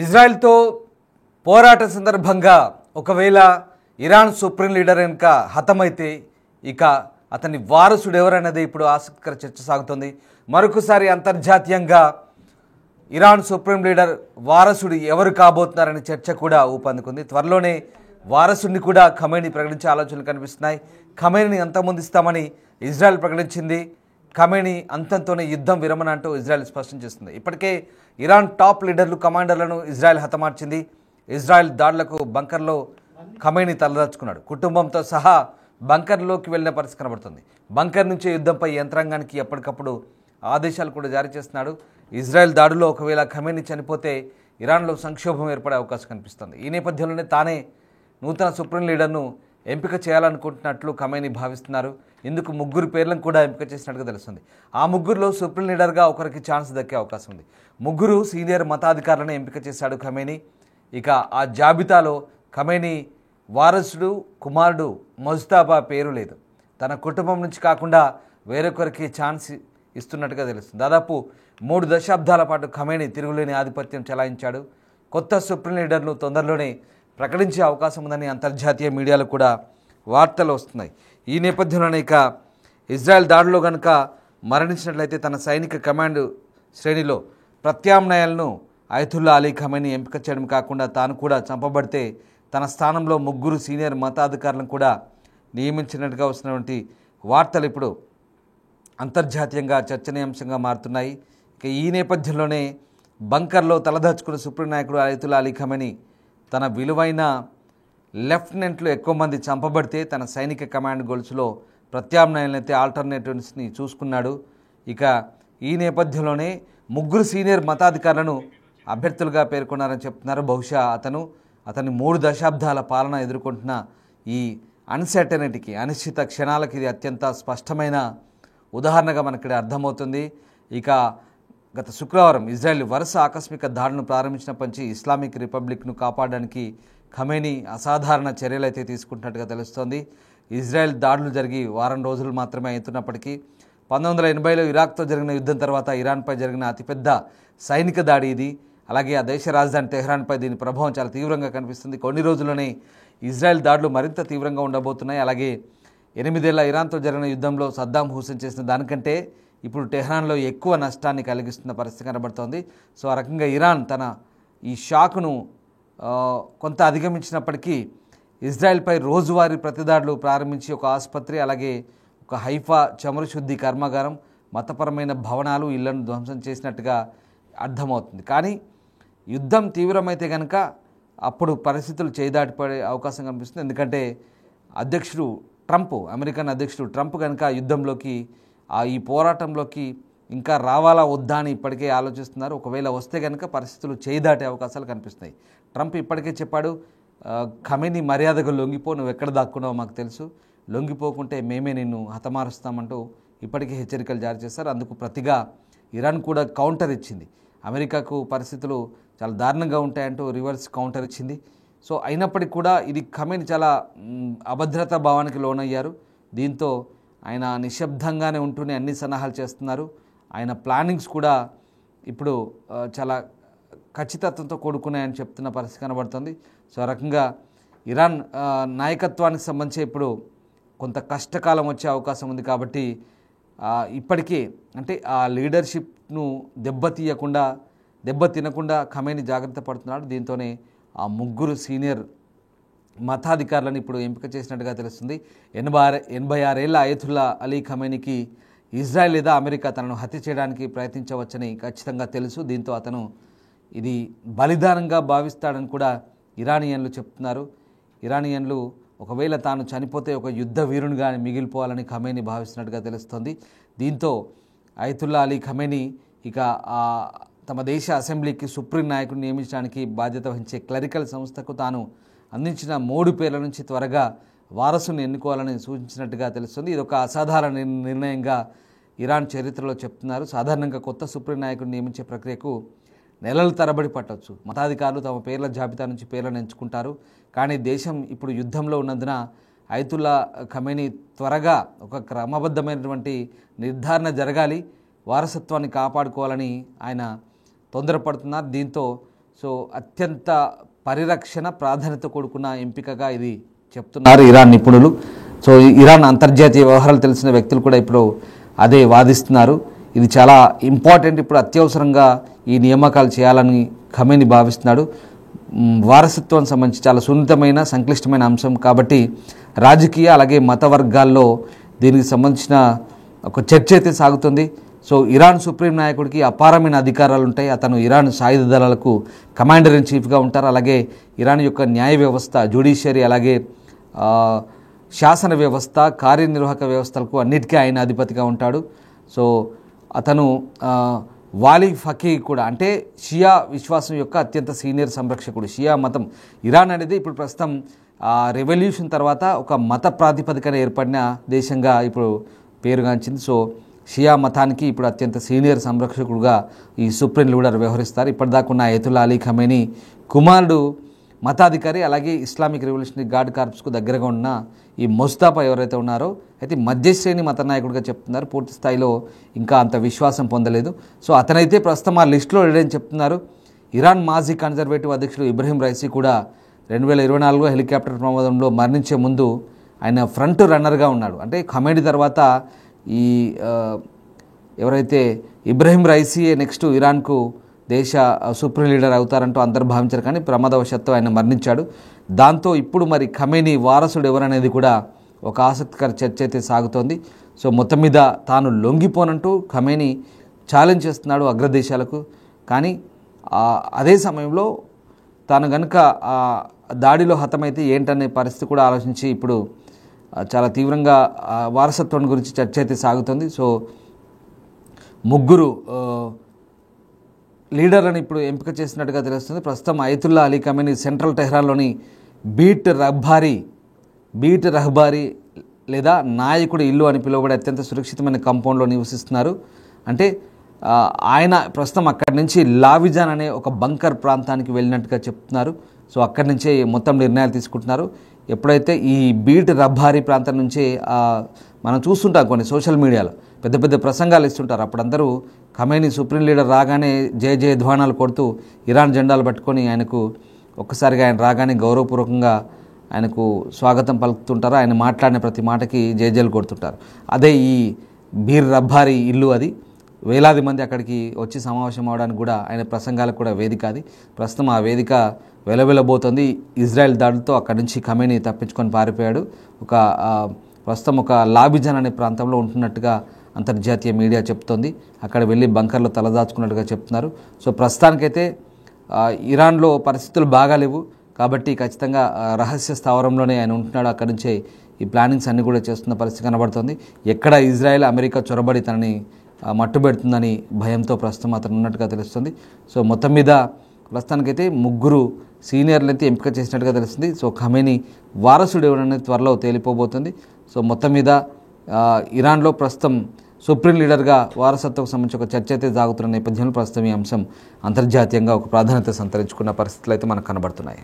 ఇజ్రాయెల్తో పోరాట సందర్భంగా ఒకవేళ ఇరాన్ సుప్రీం లీడర్ కనుక హతమైతే ఇక అతని వారసుడు ఎవరన్నది ఇప్పుడు ఆసక్తికర చర్చ సాగుతుంది. మరొకసారి అంతర్జాతీయంగా ఇరాన్ సుప్రీం లీడర్ వారసుడు ఎవరు కాబోతున్నారనే చర్చ కూడా ఊపందుకుంది. త్వరలోనే వారసుడిని కూడా ఖమేనీ ప్రకటించే ఆలోచనలు కనిపిస్తున్నాయి. ఖమేనీని అంతమొందిస్తామని ఇజ్రాయెల్ ప్రకటించింది. ఖమేనీ అంతంతోనే యుద్ధం విరమణ అంటూ ఇజ్రాయెల్ స్పష్టం చేస్తుంది. ఇప్పటికే ఇరాన్ టాప్ లీడర్లు కమాండర్లను ఇజ్రాయెల్ హతమార్చింది. ఇజ్రాయెల్ దాడులకు బంకర్లో ఖమేనీ తలదాచుకున్నాడు. కుటుంబంతో సహా బంకర్లోకి వెళ్ళిన పరిస్థితి కనబడుతుంది. బంకర్ నుంచి యుద్ధంపై యంత్రాంగానికి ఎప్పటికప్పుడు ఆదేశాలు కూడా జారీ చేస్తున్నాడు. ఇజ్రాయెల్ దాడులో ఒకవేళ ఖమేనీ చనిపోతే ఇరాన్లో సంక్షోభం ఏర్పడే అవకాశం కనిపిస్తుంది. ఈ నేపథ్యంలోనే తానే నూతన సుప్రీం లీడర్ను ఎంపిక చేయాలనుకుంటున్నట్లు ఖమేనీ భావిస్తున్నారు. ఇందుకు ముగ్గురు పేర్లను కూడా ఎంపిక చేసినట్టుగా తెలుస్తుంది. ఆ ముగ్గురులో సుప్రీం లీడర్గా ఒకరికి ఛాన్స్ దక్కే అవకాశం ఉంది. ముగ్గురు సీనియర్ మతాధికారులను ఎంపిక చేశాడు ఖమేనీ. ఇక ఆ జాబితాలో ఖమేనీ వారసుడు కుమారుడు ముజ్తబా పేరు లేదు. తన కుటుంబం నుంచి కాకుండా వేరొకరికి ఛాన్స్ ఇస్తున్నట్టుగా తెలుస్తుంది. దాదాపు 3 దశాబ్దాల పాటు ఖమేనీ తిరుగులేని ఆధిపత్యం చెలాయించాడు. కొత్త సుప్రీం లీడర్ను తొందరలోనే ప్రకటించే అవకాశం ఉందని అంతర్జాతీయ మీడియాలో కూడా వార్తలు వస్తున్నాయి. ఈ నేపథ్యంలోనే ఇక ఇజ్రాయెల్ దాడిలో కనుక మరణించినట్లయితే తన సైనిక కమాండ్ శ్రేణిలో ప్రత్యామ్నాయాలను అయతుల్లా అలీ ఖమేనీ ఎంపిక చేయడం కాకుండా తాను కూడా చంపబడితే తన స్థానంలో ముగ్గురు సీనియర్ మతాధికారులను కూడా నియమించినట్టుగా వస్తున్నటువంటి వార్తలు ఇప్పుడు అంతర్జాతీయంగా చర్చనీయాంశంగా మారుతున్నాయి. ఇక ఈ నేపథ్యంలోనే బంకర్లో తలదాచుకున్న సుప్రీం నాయకుడు అయతుల్లా అలీ ఖమేనీ తన విలువైన లెఫ్టినెంట్లు ఎక్కువ మంది చంపబడితే తన సైనిక కమాండ్ గొలుసులో ప్రత్యామ్నాయాలనైతే ఆల్టర్నేటివ్స్ని చూసుకున్నాడు. ఇక ఈ నేపథ్యంలోనే ముగ్గురు సీనియర్ మతాధికారులను అభ్యర్థులుగా పేర్కొన్నారని చెప్తున్నారు. బహుశా అతని 3 దశాబ్దాల పాలన ఎదుర్కొంటున్న ఈ అన్సర్టనిటీకి, అనిశ్చిత క్షణాలకి ఇది అత్యంత స్పష్టమైన ఉదాహరణగా మనకి అర్థమవుతుంది. ఇక గత శుక్రవారం ఇజ్రాయెల్ వరుస ఆకస్మిక దాడులను ప్రారంభించినప్పటి నుంచి ఇస్లామిక్ రిపబ్లిక్ను కాపాడడానికి ఖమేనీ అసాధారణ చర్యలు అయితే తీసుకుంటున్నట్టుగా తెలుస్తోంది. ఇజ్రాయెల్ దాడులు జరిగి వారం రోజులు మాత్రమే అవుతున్నప్పటికీ 1980లో ఇరాక్తో జరిగిన యుద్ధం తర్వాత ఇరాన్పై జరిగిన అతిపెద్ద సైనిక దాడి ఇది. అలాగే ఆ దేశ రాజధాని టెహ్రాన్పై దీని ప్రభావం చాలా తీవ్రంగా కనిపిస్తుంది. కొన్ని రోజుల్లోనే ఇజ్రాయెల్ దాడులు మరింత తీవ్రంగా ఉండబోతున్నాయి. అలాగే 8 ఏళ్ల ఇరాన్తో జరిగిన యుద్ధంలో సద్దాం హుసేన్ చేసిన దానికంటే ఇప్పుడు టెహ్రాన్లో ఎక్కువ నష్టాన్ని కలిగిస్తున్న పరిస్థితి కనబడుతోంది. సో ఆ రకంగా ఇరాన్ తన ఈ షాక్ను కొంత అధిగమించినప్పటికీ ఇజ్రాయెల్పై రోజువారీ ప్రతిదాడులు ప్రారంభించి ఒక ఆసుపత్రి, అలాగే ఒక హైఫా చమురు శుద్ధి కర్మాగారం, మతపరమైన భవనాలు, ఇళ్లను ధ్వంసం చేసినట్టుగా అర్థమవుతుంది. కానీ యుద్ధం తీవ్రమైతే కనుక అప్పుడు పరిస్థితులు చేదాటిపడే అవకాశం కనిపిస్తుంది. ఎందుకంటే అమెరికన్ అధ్యక్షుడు ట్రంప్ కనుక యుద్ధంలోకి ఈ పోరాటంలోకి ఇంకా రావాలా వద్దా అని ఇప్పటికే ఆలోచిస్తున్నారు. ఒకవేళ వస్తే కనుక పరిస్థితులు చేదాటే అవకాశాలు కనిపిస్తున్నాయి. ట్రంప్ ఇప్పటికే చెప్పాడు, ఖమేనీ మర్యాదగా లొంగిపో, నువ్వు ఎక్కడ దాక్కున్నావో మాకు తెలుసు, లొంగిపోకుంటే మేమే నిన్ను హతమారుస్తామంటూ ఇప్పటికే హెచ్చరికలు జారీ చేశారు. అందుకు ప్రతిగా ఇరాన్ కూడా కౌంటర్ ఇచ్చింది. అమెరికాకు పరిస్థితులు చాలా దారుణంగా ఉంటాయంటూ రివర్స్ కౌంటర్ ఇచ్చింది. సో అయినప్పటికీ కూడా ఇది ఖమేనీ చాలా అభద్రతా భావానికి లోనయ్యారు. దీంతో ఆయన నిశ్శబ్దంగానే ఉంటూనే అన్ని సన్నాహాలు చేస్తున్నారు. ఆయన ప్లానింగ్స్ కూడా ఇప్పుడు చాలా ఖచ్చితత్వంతో కూడుకున్నాయని చెప్తున్న పరిస్థితి కనబడుతుంది. సో ఆ రకంగా ఇరాన్ నాయకత్వానికి సంబంధించి ఇప్పుడు కొంత కష్టకాలం వచ్చే అవకాశం ఉంది. కాబట్టి ఇప్పటికే అంటే ఆ లీడర్షిప్ను దెబ్బతినకుండా ఖమేనీ జాగ్రత్త పడుతున్నాడు. దీంతోనే ఆ ముగ్గురు సీనియర్ మతాధికారులను ఇప్పుడు ఎంపిక చేసినట్టుగా తెలుస్తుంది. 86 ఏళ్ల అయతుల్లా అలీ ఖమేనీకి ఇజ్రాయెల్ లేదా అమెరికా తనను హత్య చేయడానికి ప్రయత్నించవచ్చని ఖచ్చితంగా తెలుసు. దీంతో అతను ఇది బలిదానంగా భావిస్తాడని కూడా ఇరానియన్లు చెప్తున్నారు. ఇరానియన్లు ఒకవేళ తాను చనిపోతే ఒక యుద్ధ వీరునిగా మిగిలిపోవాలని ఖమేనీ భావిస్తున్నట్టుగా తెలుస్తోంది. దీంతో అయతుల్లా అలీ ఖమేనీ ఇక తమ దేశ అసెంబ్లీకి సుప్రీం నాయకుడిని నియమించడానికి బాధ్యత వహించే క్లరికల్ సంస్థకు తాను అందించిన 3 పేర్ల నుంచి త్వరగా వారసుని ఎన్నుకోవాలని సూచించినట్టుగా తెలుస్తుంది. ఇది ఒక అసాధారణ నిర్ణయంగా ఇరాన్ చరిత్రలో చెప్తున్నారు. సాధారణంగా కొత్త సుప్రీం నాయకుడిని నియమించే ప్రక్రియకు నెలల తరబడి పట్టవచ్చు. మతాధికారులు తమ పేర్ల జాబితా నుంచి పేర్లను ఎంచుకుంటారు. కానీ దేశం ఇప్పుడు యుద్ధంలో ఉన్నందున అయతుల్లా ఖమేనీ త్వరగా ఒక క్రమబద్ధమైనటువంటి నిర్ధారణ జరగాలి, వారసత్వాన్ని కాపాడుకోవాలని ఆయన తొందరపడుతున్నారు. దీంతో సో అత్యంత పరిరక్షణ ప్రాధాన్యత కూడుకున్న ఎంపికగా ఇది చెప్తున్నారు ఇరాన్ నిపుణులు. సో ఇరాన్ అంతర్జాతీయ వ్యవహారాలు తెలిసిన వ్యక్తులు కూడా ఇప్పుడు అదే వాదిస్తున్నారు. ఇది చాలా ఇంపార్టెంట్, ఇప్పుడు అత్యవసరంగా ఈ నియామకాలు చేయాలని ఖమేనీ భావిస్తున్నాడు. వారసత్వం సంబంధించి చాలా సున్నితమైన సంక్లిష్టమైన అంశం కాబట్టి రాజకీయ అలాగే మత వర్గాల్లో దీనికి సంబంధించిన ఒక చర్చ అయితే సాగుతుంది. సో ఇరాన్ సుప్రీం నాయకుడికి అపారమైన అధికారాలు ఉంటాయి. అతను ఇరాన్ సాయుధ దళాలకు కమాండర్ ఇన్ చీఫ్గా ఉంటారు. అలాగే ఇరాన్ యొక్క న్యాయ వ్యవస్థ, జ్యుడిషియరీ, అలాగే శాసన వ్యవస్థ, కార్యనిర్వాహక వ్యవస్థలకు అన్నిటికీ ఆయన అధిపతిగా ఉంటాడు. సో అతను వాలీ ఫకీ కూడా, అంటే షియా విశ్వాసం యొక్క అత్యంత సీనియర్ సంరక్షకుడు. షియా మతం ఇరాన్ అనేది ఇప్పుడు ప్రస్తుతం రెవల్యూషన్ తర్వాత ఒక మత ప్రాతిపదికన ఏర్పడిన దేశంగా ఇప్పుడు పేరుగాంచింది. సో షియా మతానికి ఇప్పుడు అత్యంత సీనియర్ సంరక్షకుడుగా ఈ సుప్రీం లీడర్ వ్యవహరిస్తారు. ఇప్పటిదాకా ఉన్న అయతుల్లా అలీ ఖమేనీ కుమారుడు మతాధికారి, అలాగే ఇస్లామిక్ రెవల్యూషనరీ గార్డ్ కార్ప్స్కు దగ్గరగా ఉన్న ఈ ముస్తాఫా ఎవరైతే ఉన్నారో అయితే మధ్యశ్రేణి మత నాయకుడిగా చెప్తున్నారు. పూర్తి స్థాయిలో ఇంకా అంత విశ్వాసం పొందలేదు. సో అతనైతే ప్రస్తుతం ఆ లిస్టులో లేడని చెప్తున్నారు. ఇరాన్ మాజీ కన్జర్వేటివ్ అధ్యక్షుడు ఇబ్రహీం రైసీ కూడా 2024 హెలికాప్టర్ ప్రమాదంలో మరణించే ముందు ఆయన ఫ్రంట్ రన్నర్గా ఉన్నాడు. అంటే ఖమేనీ తర్వాత ఈ ఎవరైతే ఇబ్రహీం రైసీ నెక్స్ట్ ఇరాన్కు దేశ సుప్రీం లీడర్ అవుతారంటూ అందరూ భావించారు, కానీ ప్రమాదవశాత్తు ఆయన మరణించాడు. దాంతో ఇప్పుడు మరి ఖమేనీ వారసుడు ఎవరనేది కూడా ఒక ఆసక్తికర చర్చ అయితే సాగుతోంది. సో మొత్తం మీద తాను లొంగిపోనంటూ ఖమేనీ ఛాలెంజ్ చేస్తున్నాడు అగ్రదేశాలకు. కానీ అదే సమయంలో తాను కనుక దాడిలో హతమైతే ఏంటనే పరిస్థితి కూడా ఆలోచించి ఇప్పుడు చాలా తీవ్రంగా వారసత్వం గురించి చర్చ అయితే సాగుతుంది. సో ముగ్గురు లీడర్లను ఇప్పుడు ఎంపిక చేసినట్టుగా తెలుస్తుంది. ప్రస్తుతం అయతుల్లా అలీ ఖమేనీ సెంట్రల్ టెహ్రాన్లోని బీట్ రహబారీ లేదా నాయకుడి ఇల్లు అని పిలువబడే అత్యంత సురక్షితమైన కాంపౌండ్లో నివసిస్తున్నారు. అంటే ఆయన ప్రస్తుతం అక్కడి నుంచి లావిజాన్ అనే ఒక బంకర్ ప్రాంతానికి వెళ్ళినట్టుగా చెప్తున్నారు. సో అక్కడి నుంచే మొత్తం నిర్ణయాలు తీసుకుంటున్నారు. ఎప్పుడైతే ఈ బీట్ రబ్బారీ ప్రాంతం నుంచే మనం చూస్తుంటాం కొన్ని సోషల్ మీడియాలో పెద్ద పెద్ద ప్రసంగాలు ఇస్తుంటారు. అప్పుడు అందరూ ఖమేనీ సుప్రీం లీడర్ రాగానే జయ జయ ధ్వానాలు కొడుతూ ఇరాన్ జెండాలు పట్టుకొని ఆయనకు ఒక్కసారిగా ఆయన రాగానే గౌరవపూర్వకంగా ఆయనకు స్వాగతం పలుకుతుంటారు. ఆయన మాట్లాడిన ప్రతి మాటకి జయజయలు కొడుతుంటారు. అదే ఈ బీర్ రబ్బారీ ఇల్లు. అది వేలాది మంది అక్కడికి వచ్చి సమావేశం అవడానికి కూడా ఆయన ప్రసంగాలకు కూడా వేదిక అది. ప్రస్తుతం ఆ వేదిక వెలవెలబోతోంది. ఇజ్రాయెల్ దాడులతో అక్కడి నుంచి ఖమేనీ తప్పించుకొని పారిపోయాడు. ప్రస్తుతం ఒక లాబిజాన్ అనే ప్రాంతంలో ఉంటున్నట్టుగా అంతర్జాతీయ మీడియా చెప్తోంది. అక్కడ వెళ్ళి బంకర్లో తలదాచుకున్నట్టుగా చెప్తున్నారు. సో ప్రస్తుతానికైతే ఇరాన్లో పరిస్థితులు బాగాలేవు కాబట్టి ఖచ్చితంగా రహస్య స్థావరంలోనే ఆయన ఉంటున్నాడు. అక్కడి నుంచే ఈ ప్లానింగ్స్ అన్నీ కూడా చేస్తున్న పరిస్థితి కనబడుతుంది. ఎక్కడ ఇజ్రాయెల్ అమెరికా చొరబడి తనని మట్టుబెడుతుందని భయంతో ప్రస్తుతం అతను ఉన్నట్టుగా తెలుస్తుంది. సో మొత్తం మీద ప్రస్తుతానికైతే ముగ్గురు సీనియర్లైతే ఎంపిక చేసినట్టుగా తెలుస్తుంది. సో ఖమేనీ వారసుడు ఎవరనేది త్వరలో తేలిపోబోతుంది. సో మొత్తం మీద ఇరాన్లో ప్రస్తుతం సుప్రీం లీడర్గా వారసత్వం సంబంధించి ఒక చర్చ అయితే సాగుతున్న నేపథ్యంలో ప్రస్తుతం ఈ అంశం అంతర్జాతీయంగా ఒక ప్రాధాన్యత సంతరించుకున్న పరిస్థితులు అయితే మనకు కనబడుతున్నాయి.